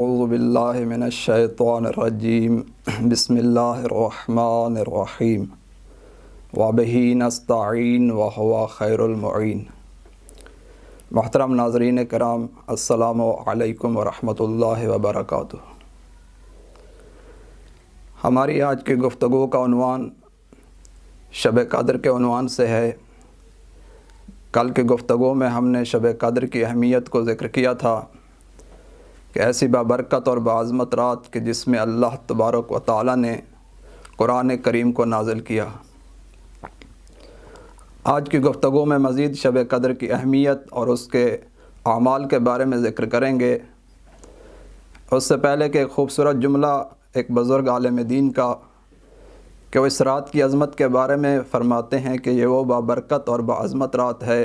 اعوذ باللہ من الشیطان الرجیم بسم اللہ الرحمن الرحیم وبہ نستعین وہو خیر المعین۔ محترم ناظرین کرام، السلام علیکم ورحمۃ اللہ وبرکاتہ۔ ہماری آج کی گفتگو کا عنوان شب قدر کے عنوان سے ہے۔ کل کی گفتگو میں ہم نے شب قدر کی اہمیت کو ذکر کیا تھا کہ ایسی بابرکت اور بعظمت رات کہ جس میں اللہ تبارک و تعالی نے قرآن کریم کو نازل کیا۔ آج کی گفتگو میں مزید شب قدر کی اہمیت اور اس کے اعمال کے بارے میں ذکر کریں گے۔ اس سے پہلے کہ ایک خوبصورت جملہ ایک بزرگ عالم دین کا کہ وہ اس رات کی عظمت کے بارے میں فرماتے ہیں کہ یہ وہ بابرکت اور بعظمت رات ہے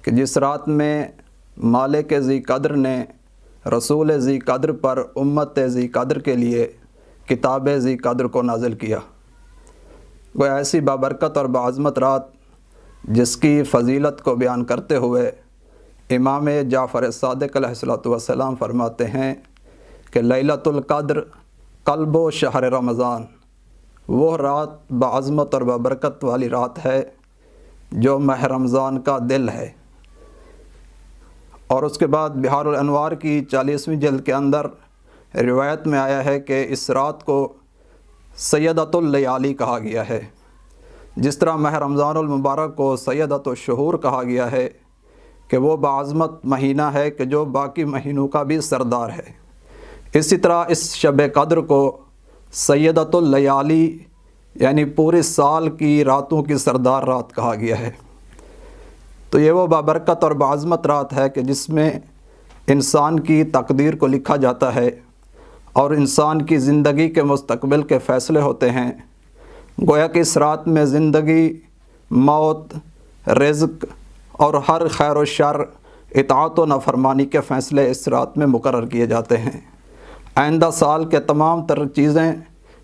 کہ جس رات میں مالک ذی قدر نے رسول ذی قدر پر امت ذی قدر کے لیے کتاب ذی قدر کو نازل کیا۔ وہ ایسی بابرکت اور بعظمت رات جس کی فضیلت کو بیان کرتے ہوئے امام جعفر صادق علیہ السلام فرماتے ہیں کہ لیلۃ القدر قلب و شہر رمضان، وہ رات بعظمت اور بابرکت والی رات ہے جو ماہ رمضان کا دل ہے۔ اور اس کے بعد بحار الانوار کی 40ویں جلد کے اندر روایت میں آیا ہے کہ اس رات کو سیدۃ اللیالی کہا گیا ہے، جس طرح ماہ رمضان المبارک کو سیدۃ الشہور کہا گیا ہے کہ وہ بعظمت مہینہ ہے کہ جو باقی مہینوں کا بھی سردار ہے۔ اسی طرح اس شب قدر کو سیدۃ اللیالی یعنی پورے سال کی راتوں کی سردار رات کہا گیا ہے۔ تو یہ وہ بابرکت اور بعظمت رات ہے کہ جس میں انسان کی تقدیر کو لکھا جاتا ہے اور انسان کی زندگی کے مستقبل کے فیصلے ہوتے ہیں۔ گویا کہ اس رات میں زندگی، موت، رزق اور ہر خیر و شر، اطاعت و نافرمانی کے فیصلے اس رات میں مقرر کیے جاتے ہیں۔ آئندہ سال کے تمام تر چیزیں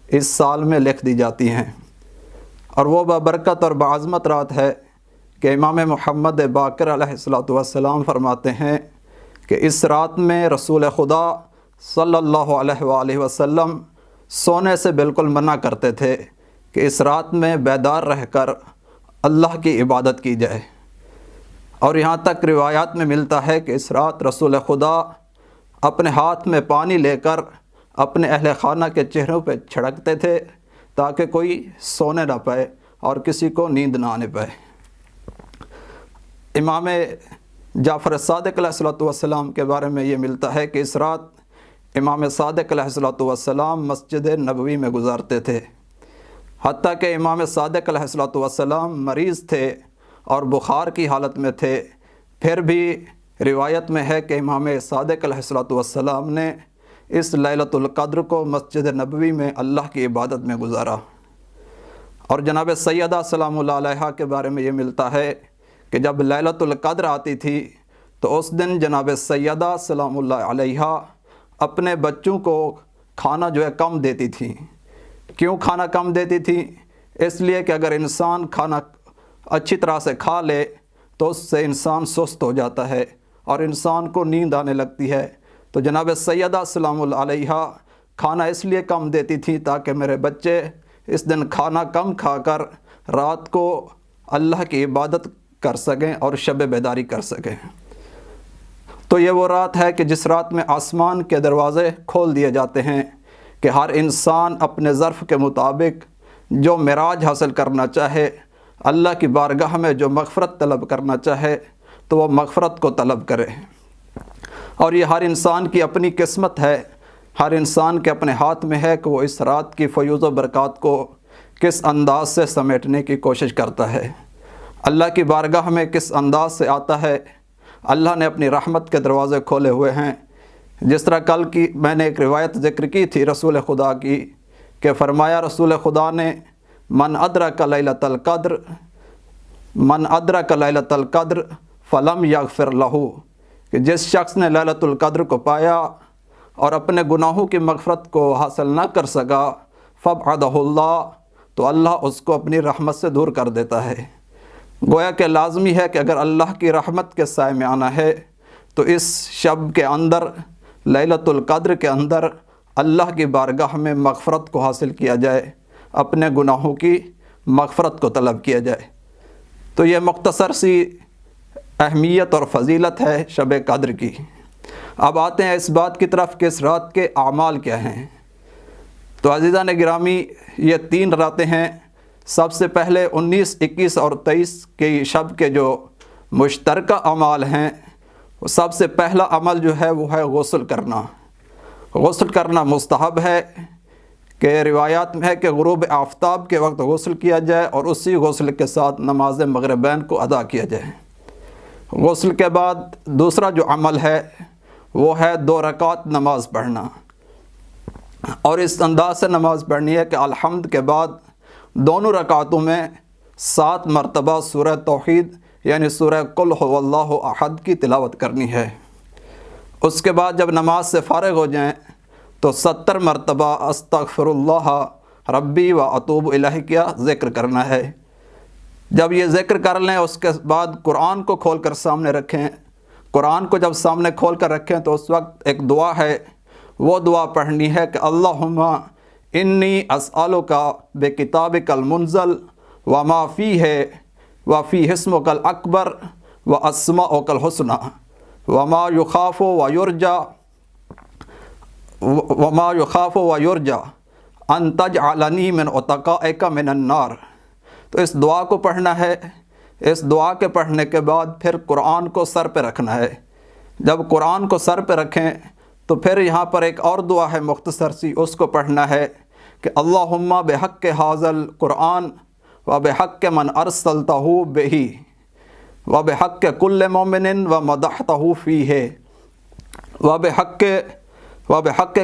اس سال میں لکھ دی جاتی ہیں۔ اور وہ بابرکت اور بعظمت رات ہے کہ امام محمد باقر علیہ السلام فرماتے ہیں کہ اس رات میں رسول خدا صلی اللہ علیہ وآلہ وسلم سونے سے بالکل منع کرتے تھے کہ اس رات میں بیدار رہ کر اللہ کی عبادت کی جائے۔ اور یہاں تک روایات میں ملتا ہے کہ اس رات رسول خدا اپنے ہاتھ میں پانی لے کر اپنے اہل خانہ کے چہروں پہ چھڑکتے تھے تاکہ کوئی سونے نہ پائے اور کسی کو نیند نہ آنے پائے۔ امام جعفر صادق علیہ السلام کے بارے میں یہ ملتا ہے کہ اس رات امام صادق علیہ السلام مسجد نبوی میں گزارتے تھے، حتیٰ کہ امام صادق علیہ السلام مریض تھے اور بخار کی حالت میں تھے، پھر بھی روایت میں ہے کہ امام صادق علیہ السلام نے اس لیلۃ القدر کو مسجد نبوی میں اللہ کی عبادت میں گزارا۔ اور جناب سیدہ سلام اللہ علیہا کے بارے میں یہ ملتا ہے کہ جب لیلۃ القدر آتی تھی تو اس دن جناب سیدہ سلام اللہ علیہا اپنے بچوں کو کھانا کم دیتی تھیں۔ کیوں کھانا کم دیتی تھیں؟ اس لیے کہ اگر انسان کھانا اچھی طرح سے کھا لے تو اس سے انسان سست ہو جاتا ہے اور انسان کو نیند آنے لگتی ہے۔ تو جناب سیدہ سلام اللہ علیہا کھانا اس لیے کم دیتی تھیں تاکہ میرے بچے اس دن کھانا کم کھا کر رات کو اللہ کی عبادت کر سکیں اور شب بیداری کر سکیں۔ تو یہ وہ رات ہے کہ جس رات میں آسمان کے دروازے کھول دیے جاتے ہیں کہ ہر انسان اپنے ظرف کے مطابق جو معراج حاصل کرنا چاہے، اللہ کی بارگاہ میں جو مغفرت طلب کرنا چاہے تو وہ مغفرت کو طلب کرے۔ اور یہ ہر انسان کی اپنی قسمت ہے، ہر انسان کے اپنے ہاتھ میں ہے کہ وہ اس رات کی فیوز و برکات کو کس انداز سے سمیٹنے کی کوشش کرتا ہے، اللہ کی بارگاہ میں کس انداز سے آتا ہے۔ اللہ نے اپنی رحمت کے دروازے کھولے ہوئے ہیں۔ جس طرح کل کی میں نے ایک روایت ذکر کی تھی رسول خدا کی کہ فرمایا رسول خدا نے من ادرک لیلۃ لیلۃ القدر فلم یغفر لہ، کہ جس شخص نے لیلۃ القدر کو پایا اور اپنے گناہوں کی مغفرت کو حاصل نہ کر سکا فابعدہ اللہ، تو اللہ اس کو اپنی رحمت سے دور کر دیتا ہے۔ گویا کہ لازمی ہے کہ اگر اللہ کی رحمت کے سائے میں آنا ہے تو اس شب کے اندر لیلۃ القدر کے اندر اللہ کی بارگاہ میں مغفرت کو حاصل کیا جائے، اپنے گناہوں کی مغفرت کو طلب کیا جائے۔ تو یہ مختصر سی اہمیت اور فضیلت ہے شب قدر کی۔ اب آتے ہیں اس بات کی طرف کہ اس رات کے اعمال کیا ہیں۔ تو عزیزان گرامی، یہ 3 راتیں ہیں۔ سب سے پہلے 19، 21 اور 23 کی شب کے جو مشترکہ اعمال ہیں، سب سے پہلا عمل جو ہے وہ ہے غسل کرنا۔ غسل کرنا مستحب ہے کہ روایات میں ہے کہ غروب آفتاب کے وقت غسل کیا جائے اور اسی غسل کے ساتھ نماز مغربین کو ادا کیا جائے۔ غسل کے بعد دوسرا جو عمل ہے وہ ہے 2 رکعت نماز پڑھنا، اور اس انداز سے نماز پڑھنی ہے کہ الحمد کے بعد دونوں رکعتوں میں 7 مرتبہ سورہ توحید یعنی سورہ قل هو اللہ احد کی تلاوت کرنی ہے۔ اس کے بعد جب نماز سے فارغ ہو جائیں تو 70 مرتبہ استغفر اللہ ربی و اتوب الیہ کا ذکر کرنا ہے۔ جب یہ ذکر کر لیں اس کے بعد قرآن کو کھول کر سامنے رکھیں۔ قرآن کو جب سامنے کھول کر رکھیں تو اس وقت ایک دعا ہے، وہ دعا پڑھنی ہے کہ اللہم انی اسألک بکتابک المنزل وما فیہ وفی اسمک الاکبر واسماؤک الحسنی وما یخاف ویرجا ان تجعلنی من اتقائک من النار۔ تو اس دعا کو پڑھنا ہے۔ اس دعا کے پڑھنے کے بعد پھر قرآن کو سر پہ رکھنا ہے۔ جب قرآن کو سر پہ رکھیں تو پھر یہاں پر ایک اور دعا ہے مختصر سی، اس کو پڑھنا ہے کہ اللہم بحق حاضل قرآن و بحق من ارسلتہ بہی و بحق کل مومن و مدحتہ فیہ و بحق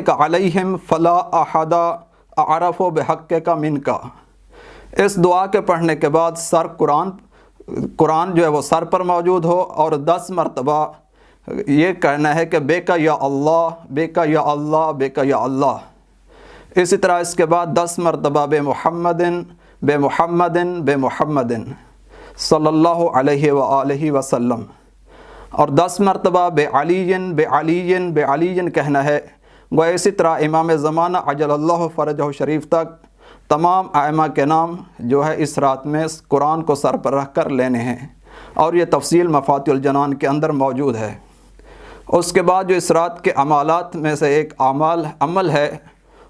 کا علیہم فلا احد اعرف بحق کا منکا۔ اس دعا کے پڑھنے کے بعد قرآن جو ہے وہ سر پر موجود ہو اور 10 مرتبہ یہ کہنا ہے کہ بے کا یا اللہ، بے کا یا اللہ، بے کا یا اللہ۔ اسی طرح اس کے بعد 10 مرتبہ بے محمدن بے محمدن بے محمدن صلی اللہ علیہ وآلہ وسلم، اور 10 مرتبہ بے علیین بے علیین بے علیین کہنا ہے۔ وہ اسی طرح امام زمانہ عجل اللہ فرجہ شریف تک تمام ائمہ کے نام جو ہے اس رات میں اس قرآن کو سر پر رکھ کر لینے ہیں، اور یہ تفصیل مفاتیح الجنان کے اندر موجود ہے۔ اس کے بعد جو اس رات کے عمالات میں سے ایک عمل ہے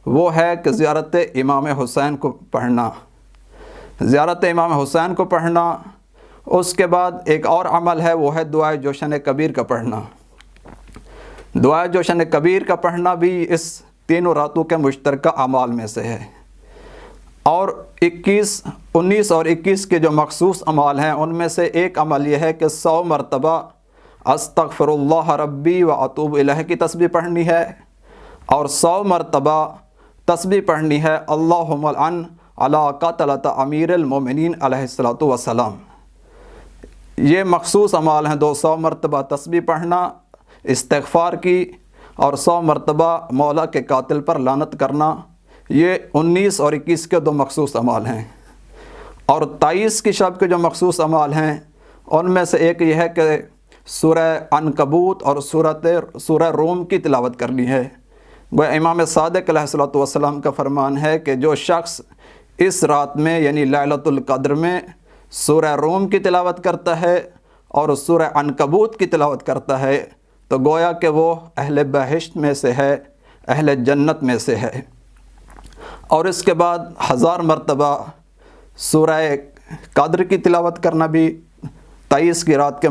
وہ ہے کہ زیارت امام حسین کو پڑھنا، زیارت امام حسین کو پڑھنا۔ اس کے بعد ایک اور عمل ہے وہ ہے دعائے جوشن کبیر کا پڑھنا۔ دعائے جوشن کبیر کا پڑھنا بھی اس 3 راتوں کے مشترکہ اعمال میں سے ہے۔ اور 19 اور 21 کے جو مخصوص عمال ہیں ان میں سے ایک عمل یہ ہے کہ 100 مرتبہ استغفر اللہ ربی و اتوب الیہ کی تسبیح پڑھنی ہے، اور 100 مرتبہ تسبیح پڑھنی ہے اللہم العن علی قتلۃ امیر المومنین علیہ الصلوۃ والسلام۔ یہ مخصوص عمال ہیں، 200 مرتبہ تسبیح پڑھنا استغفار کی، اور 100 مرتبہ مولا کے قاتل پر لعنت کرنا۔ یہ 19 اور 21 کے 2 مخصوص عمال ہیں۔ اور 23 کی شب کے جو مخصوص عمال ہیں ان میں سے ایک یہ ہے کہ سورہ عنکبوت اور سورہ روم کی تلاوت کرنی ہے۔ وہ امام صادق علیہ الصلوۃ والسلام کا فرمان ہے کہ جو شخص اس رات میں یعنی لیلۃ القدر میں سورہ روم کی تلاوت کرتا ہے اور سورہ عنکبوت کی تلاوت کرتا ہے تو گویا کہ وہ اہل بہشت میں سے ہے، اہل جنت میں سے ہے۔ اور اس کے بعد 1000 مرتبہ سورہ قدر کی تلاوت کرنا بھی 23 کی رات کے